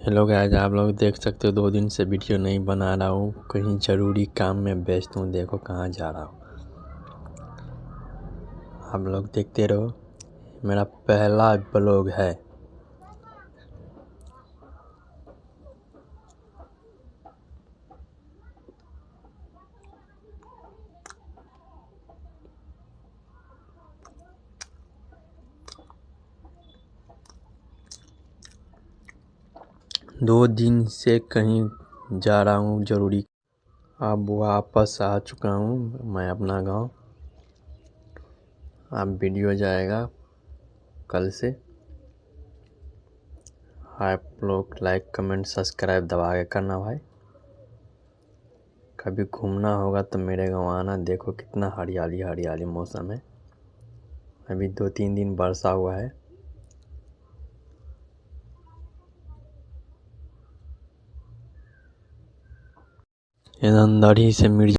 Hello guys, आप लोग देख सकते हो 2 दिन से वीडियो नहीं बना रहा हूँ। कहीं ज़रूरी काम में व्यस्त हूँ। देखो कहाँ जा रहा हूँ। आप लोग देखते रहो। मेरा पहला ब्लॉग है। दो दिन से कहीं जा रहा हूँ ज़रूरी। अब वापस आ चुका हूँ मैं अपना गांव। अब वीडियो जाएगा कल से। आप लोग लाइक कमेंट सब्सक्राइब दबा के करना भाई। कभी घूमना होगा तो मेरे गाँव आना। देखो कितना हरियाली हरियाली मौसम है। अभी 2-3 दिन बरसा हुआ है। अंदर ही से मिर्जा